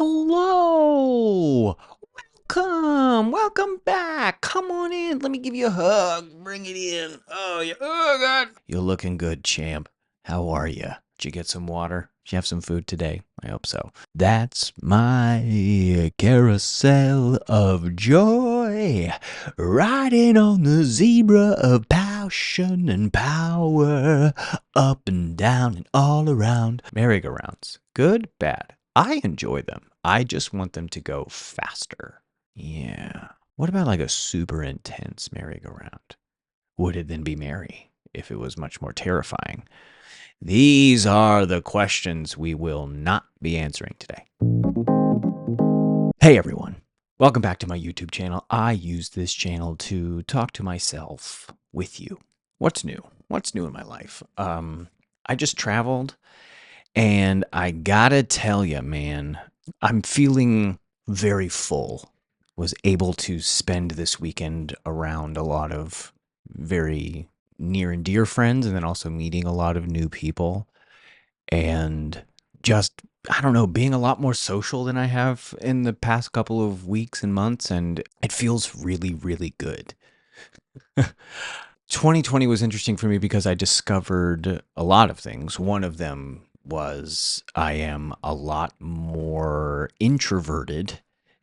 Hello! Welcome back. Come on in. Let me give you a hug. Bring it in. Oh God. You're looking good, champ. How are you? Did you get some water? Did you have some food today? I hope so. That's my carousel of joy, riding on the zebra of passion and power, up and down and all around. Merry-go-rounds. Good, bad. I enjoy them. I just want them to go faster. Yeah. What about like a super intense merry-go-round? Would it then be merry if it was much more terrifying? These are the questions we will not be answering today. Hey everyone. Welcome back to my YouTube channel. I use this channel to talk to myself with you. What's new? What's new in my life? I just traveled and I gotta tell you, man, I'm feeling very full. Was able to spend this weekend around a lot of very near and dear friends, and then also meeting a lot of new people, and just, I don't know, being a lot more social than I have in the past couple of weeks and months, and it feels really, really good. 2020 was interesting for me because I discovered a lot of things. One of them was I am a lot more introverted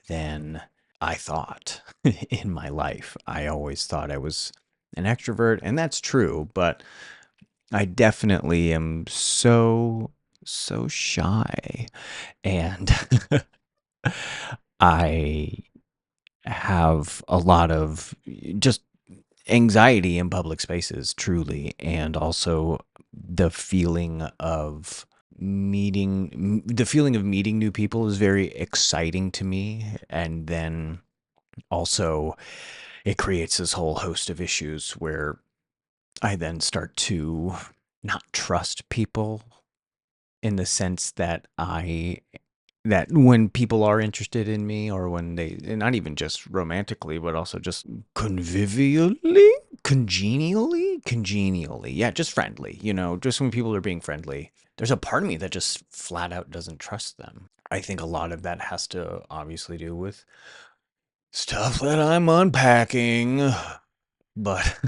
than I thought in my life. I always thought I was an extrovert, and that's true, but I definitely am so shy. And I have a lot of just anxiety in public spaces, truly, and also the feeling of meeting new people is very exciting to me, and then also it creates this whole host of issues where I then start to not trust people in the sense that that when people are interested in me, or when they, and not even just romantically, but also just congenially, yeah, just friendly, just when people are being friendly, there's a part of me that just flat out doesn't trust them. I think a lot of that has to obviously do with stuff that I'm unpacking, but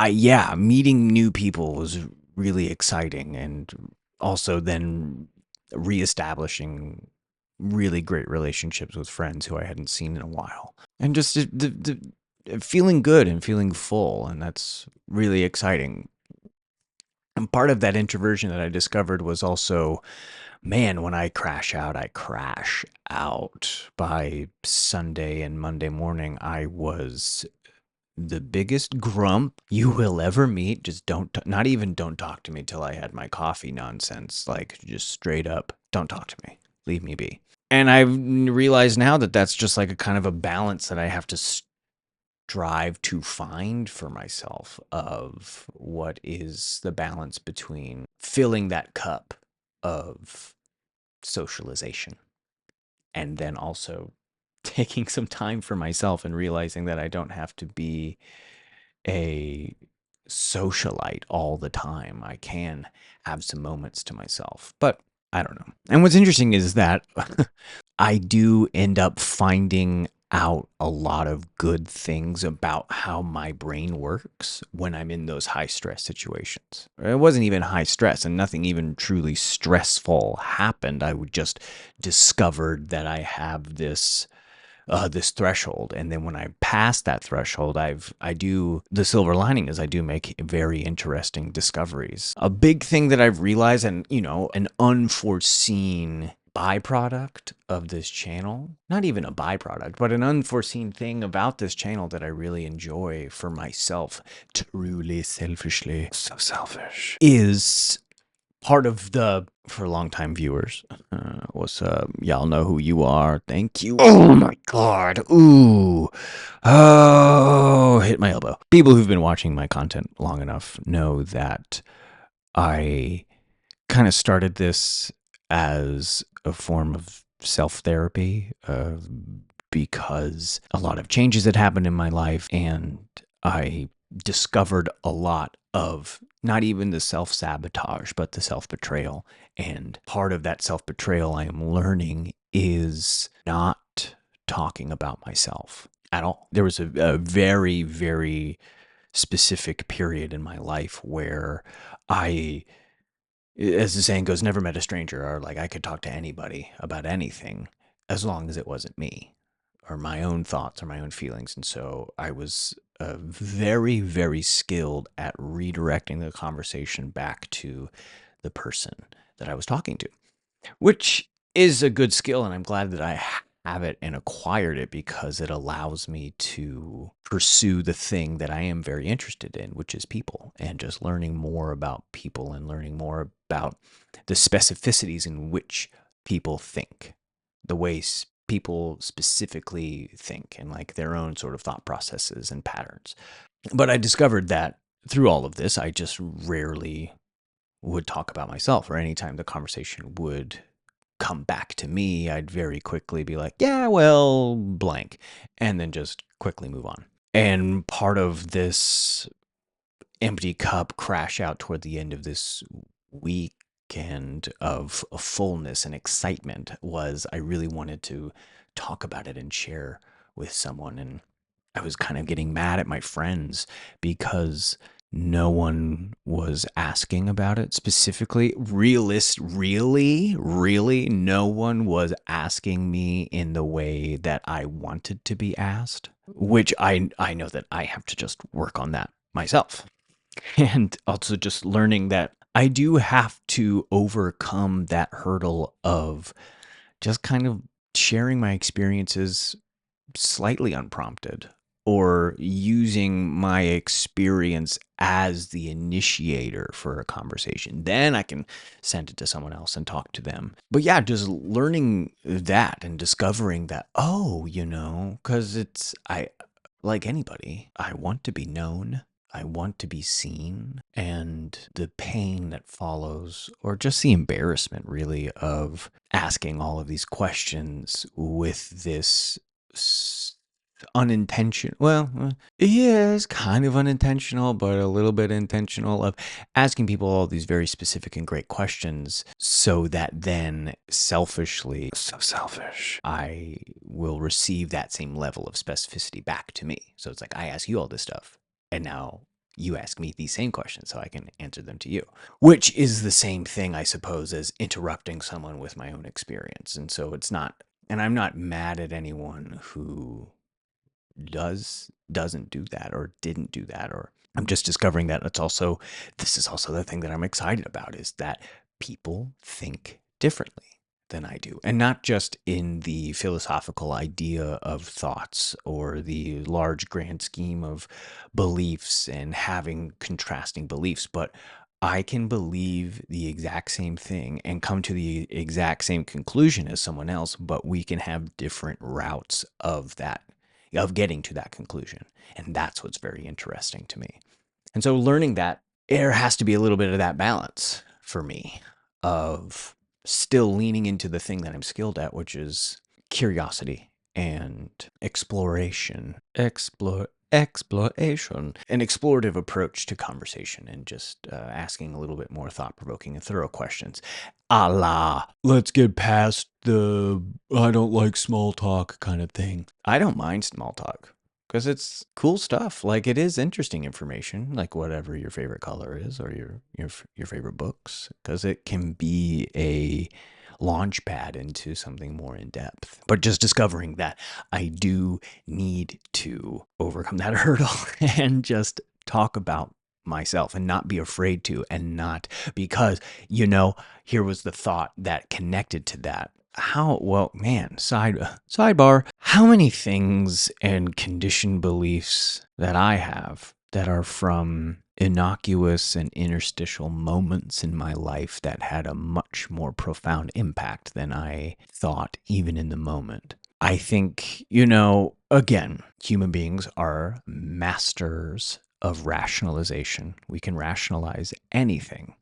yeah, meeting new people was really exciting, and also then reestablishing really great relationships with friends who I hadn't seen in a while. And just the feeling good and feeling full, and that's really exciting. And part of that introversion that I discovered was also, man, when I crash out, I crash out. By Sunday and Monday morning, I was the biggest grump you will ever meet. Just not even don't talk to me till I had my coffee nonsense. Like, just straight up, don't talk to me. Leave me be. And I've realized now that that's just like a kind of a balance that I have to strive to find for myself, of what is the balance between filling that cup of socialization and then also taking some time for myself, and realizing that I don't have to be a socialite all the time. I can have some moments to myself, but I don't know. And what's interesting is that I do end up finding out a lot of good things about how my brain works when I'm in those high stress situations. It wasn't even high stress, and nothing even truly stressful happened. I would just discovered that I have this threshold, and then when I pass that threshold, the silver lining is I do make very interesting discoveries. A big thing that I've realized, and an unforeseen byproduct of this channel, not even a byproduct, but an unforeseen thing about this channel that I really enjoy for myself, truly selfishly, so selfish, is part of for longtime viewers, what's up? Y'all know who you are. Thank you. Oh my God. Ooh. Oh, hit my elbow. People who've been watching my content long enough know that I kind of started this as a form of self-therapy, because a lot of changes had happened in my life, and I discovered a lot of not even the self-sabotage, but the self-betrayal. And part of that self-betrayal I am learning is not talking about myself at all. There was a very, very specific period in my life where I, as the saying goes, never met a stranger, or like I could talk to anybody about anything as long as it wasn't me or my own thoughts or my own feelings. And so I was very, very skilled at redirecting the conversation back to the person that I was talking to, which is a good skill. And I'm glad that I have it and acquired it because it allows me to pursue the thing that I am very interested in, which is people, and just learning more about people and learning more about the specificities in which people think, the ways people specifically think, and like their own sort of thought processes and patterns. But I discovered that through all of this, I just rarely would talk about myself, or anytime the conversation would come back to me, I'd very quickly be like, yeah, well, blank, and then just quickly move on. And part of this empty cup crash out toward the end of this weekend of fullness and excitement was I really wanted to talk about it and share with someone. And I was kind of getting mad at my friends because no one was asking about it specifically. Really, no one was asking me in the way that I wanted to be asked, which I know that I have to just work on that myself. And also just learning that I do have to overcome that hurdle of just kind of sharing my experiences slightly unprompted, or using my experience as the initiator for a conversation. Then I can send it to someone else and talk to them. But yeah, just learning that and discovering that, oh, because I, like anybody, I want to be known. I want to be seen, and the pain that follows, or just the embarrassment really of asking all of these questions with this unintentional, well, yeah, it's kind of unintentional, but a little bit intentional, of asking people all these very specific and great questions so that then selfishly, so selfish, I will receive that same level of specificity back to me. So it's like I ask you all this stuff, and now you ask me these same questions so I can answer them to you, which is the same thing, I suppose, as interrupting someone with my own experience. And so it's not, and I'm not mad at anyone who doesn't do that or didn't do that, or I'm just discovering that this is also the thing that I'm excited about, is that people think differently than I do, and not just in the philosophical idea of thoughts or the large grand scheme of beliefs and having contrasting beliefs, but I can believe the exact same thing and come to the exact same conclusion as someone else, but we can have different routes of getting to that conclusion. And that's what's very interesting to me. And so learning that there has to be a little bit of that balance for me of still leaning into the thing that I'm skilled at, which is curiosity and exploration, exploration, an explorative approach to conversation, and just asking a little bit more thought-provoking and thorough questions. A la, let's get past the I don't like small talk kind of thing. I don't mind small talk because it's cool stuff. Like, it is interesting information, like whatever your favorite color is, or your favorite books, because it can be a launch pad into something more in depth. But just discovering that I do need to overcome that hurdle and just talk about myself and not be afraid to, and not because, here was the thought that connected to that. Sidebar, how many things and conditioned beliefs that I have that are from innocuous and interstitial moments in my life that had a much more profound impact than I thought, even in the moment. I think, again, human beings are masters of rationalization. We can rationalize anything.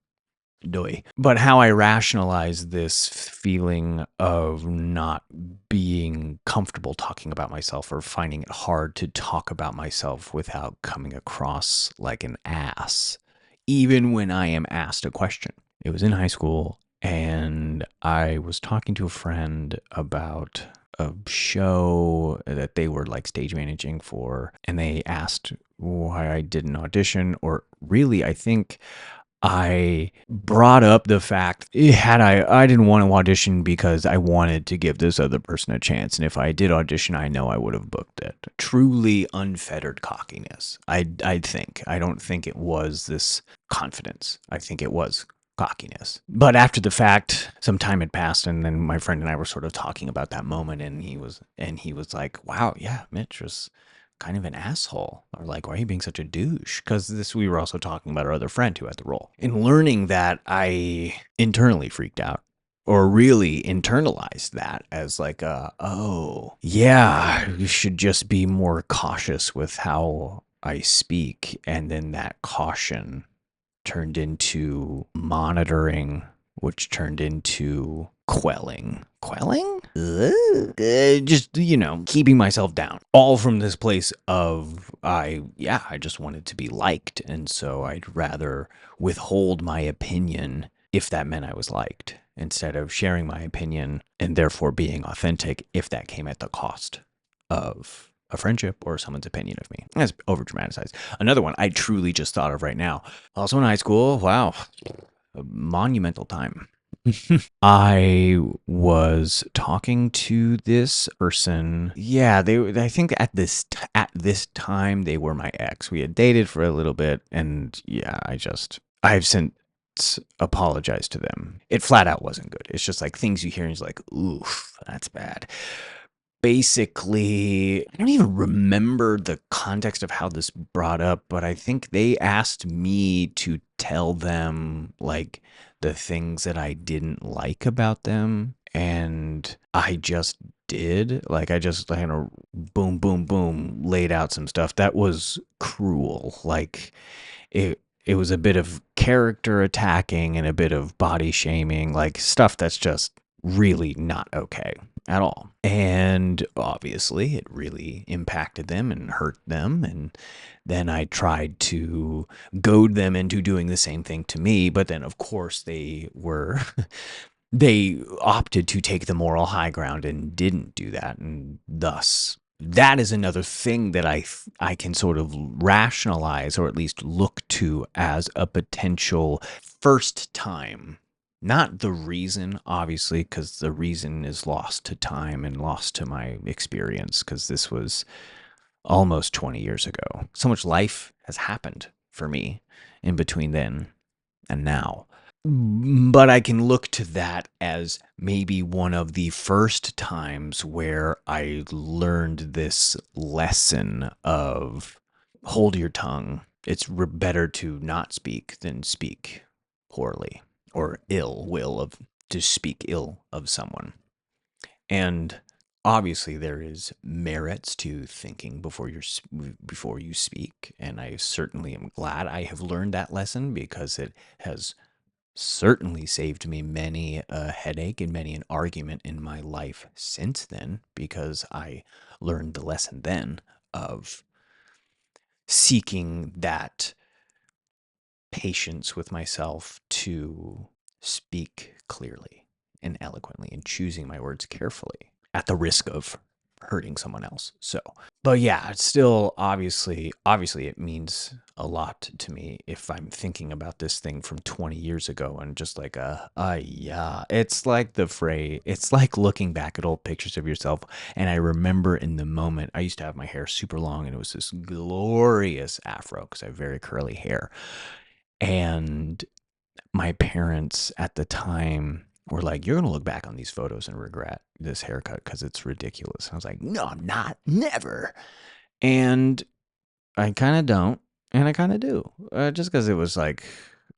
But how I rationalize this feeling of not being comfortable talking about myself, or finding it hard to talk about myself without coming across like an ass, even when I am asked a question. It was in high school, and I was talking to a friend about a show that they were like stage managing for, and they asked why I didn't audition, or really, I think I brought up the fact had I didn't want to audition because I wanted to give this other person a chance, and if I did audition, I know I would have booked it. Truly unfettered cockiness. I think. I don't think it was this confidence. I think it was cockiness. But after the fact, some time had passed, and then my friend and I were sort of talking about that moment, and he was like, "Wow, yeah, Mitch was kind of an asshole," or like, "Why are you being such a douche?" Because this, we were also talking about our other friend who had the role. In learning that, I internally freaked out, or really internalized that as like oh yeah, you should just be more cautious with how I speak. And then that caution turned into monitoring, which turned into quelling. Quelling? Just, keeping myself down. All from this place of, I just wanted to be liked. And so I'd rather withhold my opinion if that meant I was liked, instead of sharing my opinion and therefore being authentic if that came at the cost of a friendship or someone's opinion of me. That's over dramatized. Another one I truly just thought of right now. Also in high school, wow, a monumental time. I was talking to this person. Yeah, I think at this time they were my ex. We had dated for a little bit, and yeah, I've since apologized to them. It flat out wasn't good. It's just like things you hear and it's like, oof, that's bad. Basically, I don't even remember the context of how this brought up, but I think they asked me to tell them like the things that I didn't like about them, and I just did. Like I just kind of boom, boom, boom, laid out some stuff that was cruel. Like it was a bit of character attacking and a bit of body shaming, like stuff that's just really not okay at all. And obviously, it really impacted them and hurt them. And then I tried to goad them into doing the same thing to me. But then, of course, they opted to take the moral high ground and didn't do that. And thus, that is another thing that I can sort of rationalize, or at least look to as a potential first time. Not the reason, obviously, because the reason is lost to time and lost to my experience, because this was almost 20 years ago. So much life has happened for me in between then and now. But I can look to that as maybe one of the first times where I learned this lesson of hold your tongue. It's better to not speak than speak poorly or ill will of to speak ill of someone. And obviously there is merits to thinking before you speak, and I certainly am glad I have learned that lesson, because it has certainly saved me many a headache and many an argument in my life since then, because I learned the lesson then of seeking that patience with myself to speak clearly and eloquently and choosing my words carefully at the risk of hurting someone else. So, but yeah, it's still obviously it means a lot to me if I'm thinking about this thing from 20 years ago, and just like yeah, it's like the phrase, it's like looking back at old pictures of yourself. And I remember in the moment, I used to have my hair super long, and it was this glorious afro because I have very curly hair. And my parents at the time were like, "You're going to look back on these photos and regret this haircut because it's ridiculous." I was like, "No, I'm not. Never." And I kind of don't, and I kind of do. Just because it was like,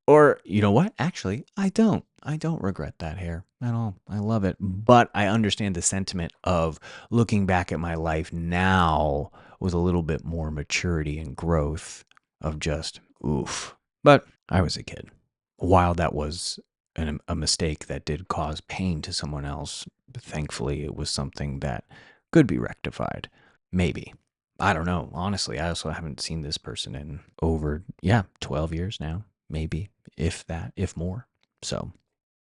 or you know what? Actually, I don't. I don't regret that hair at all. I love it. But I understand the sentiment of looking back at my life now with a little bit more maturity and growth of just, oof. But I was a kid. While that was a mistake that did cause pain to someone else, thankfully it was something that could be rectified. Maybe. I don't know. Honestly, I also haven't seen this person in over, yeah, 12 years now. Maybe, if that, if more. So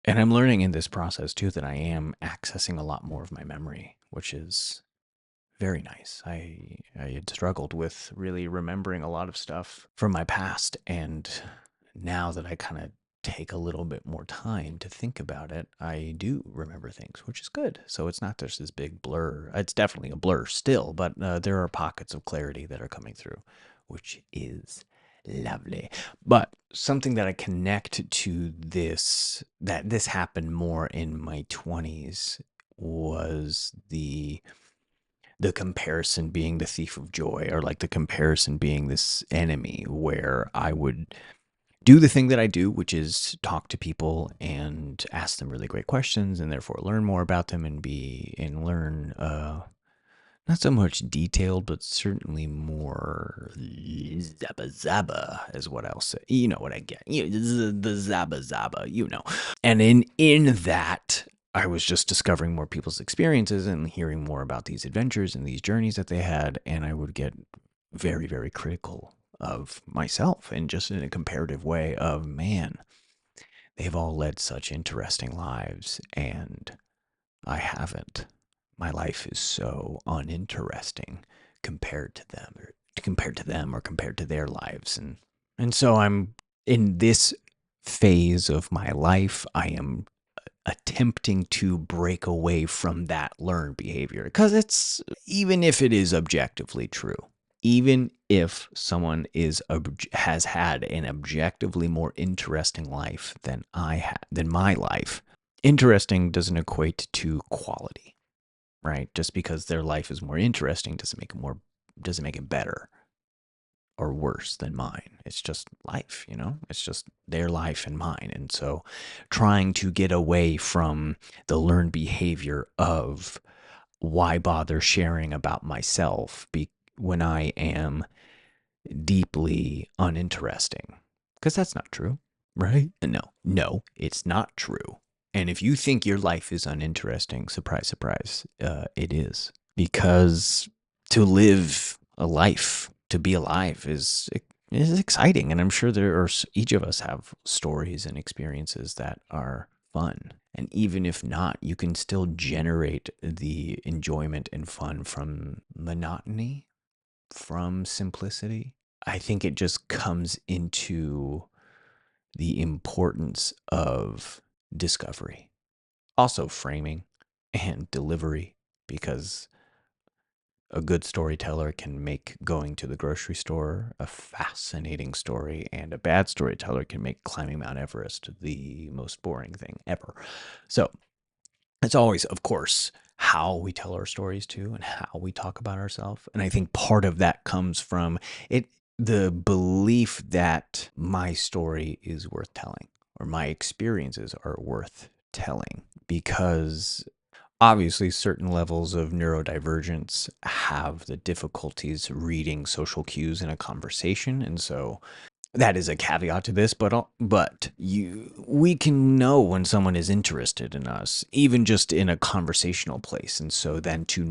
And I'm learning in this process too that I am accessing a lot more of my memory, which is very nice. I had struggled with really remembering a lot of stuff from my past, and now that I kind of take a little bit more time to think about it, I do remember things, which is good. So it's not just this big blur. It's definitely a blur still, but there are pockets of clarity that are coming through, which is lovely. But something that I connect to this, that this happened more in my 20s, was the comparison being the thief of joy, or like the comparison being this enemy, where I would do the thing that I do, which is talk to people and ask them really great questions, and therefore learn more about them and learn not so much detailed, but certainly more zaba zaba is what I'll say. You know what I get. The zaba zaba, you know. And in that, I was just discovering more people's experiences and hearing more about these adventures and these journeys that they had, and I would get very, very critical of myself, and just in a comparative way of, man, they've all led such interesting lives, and I haven't. My life is so uninteresting compared to them, or compared to their lives, and so I'm in this phase of my life. I am attempting to break away from that learned behavior, because it's, even if it is objectively true, even if someone has had an objectively more interesting life than than my life, interesting doesn't equate to quality, right? Just because their life is more interesting doesn't make it better or worse than mine. It's just life, It's just their life and mine. And so trying to get away from the learned behavior of, why bother sharing about myself when I am deeply uninteresting? Because that's not true, right? No, it's not true. And if you think your life is uninteresting, surprise, surprise, it is. Because to live a life, to be alive, is exciting. And I'm sure each of us have stories and experiences that are fun. And even if not, you can still generate the enjoyment and fun from monotony, from simplicity. I think it just comes into the importance of discovery, also framing and delivery, because a good storyteller can make going to the grocery store a fascinating story, and a bad storyteller can make climbing Mount Everest the most boring thing ever. So it's always, of course, how we tell our stories too, and how we talk about ourselves. And I think part of that comes from the belief that my story is worth telling, or my experiences are worth telling, because obviously certain levels of neurodivergence have the difficulties reading social cues in a conversation. And so that is a caveat to this, but we can know when someone is interested in us, even just in a conversational place. And so then to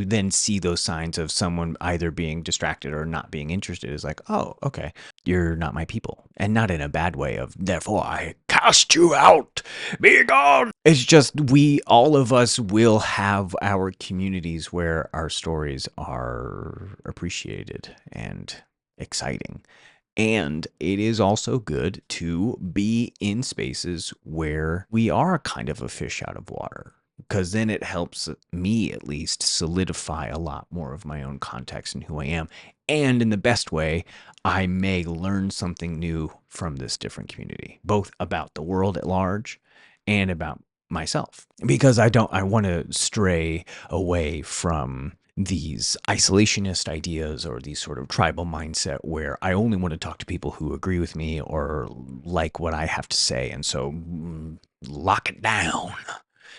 then see those signs of someone either being distracted or not being interested is like, oh, okay, you're not my people. And not in a bad way of, therefore I cast you out, be gone. It's just, all of us will have our communities where our stories are appreciated and exciting. And it is also good to be in spaces where we are kind of a fish out of water, because then it helps me at least solidify a lot more of my own context and who I am. And in the best way, I may learn something new from this different community, both about the world at large and about myself, because I want to stray away from these isolationist ideas, or these sort of tribal mindset where I only want to talk to people who agree with me or like what I have to say. And so lock it down,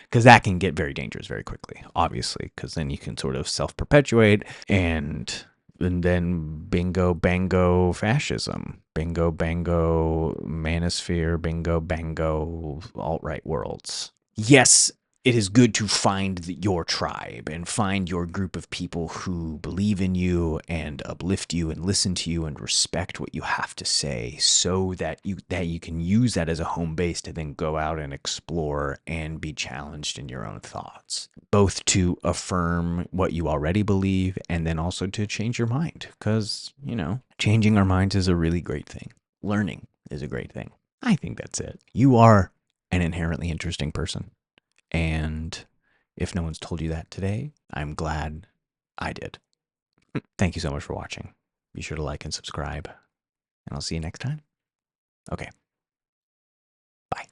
because that can get very dangerous very quickly, obviously, because then you can sort of self-perpetuate, and then bingo bango fascism, bingo bango manosphere, bingo bango alt-right worlds. Yes, it is good to find your tribe and find your group of people who believe in you and uplift you and listen to you and respect what you have to say, so that you can use that as a home base to then go out and explore and be challenged in your own thoughts, both to affirm what you already believe and then also to change your mind, because, changing our minds is a really great thing. Learning is a great thing. I think that's it. You are an inherently interesting person. And if no one's told you that today, I'm glad I did. Thank you so much for watching. Be sure to like and subscribe, and I'll see you next time. Okay. Bye.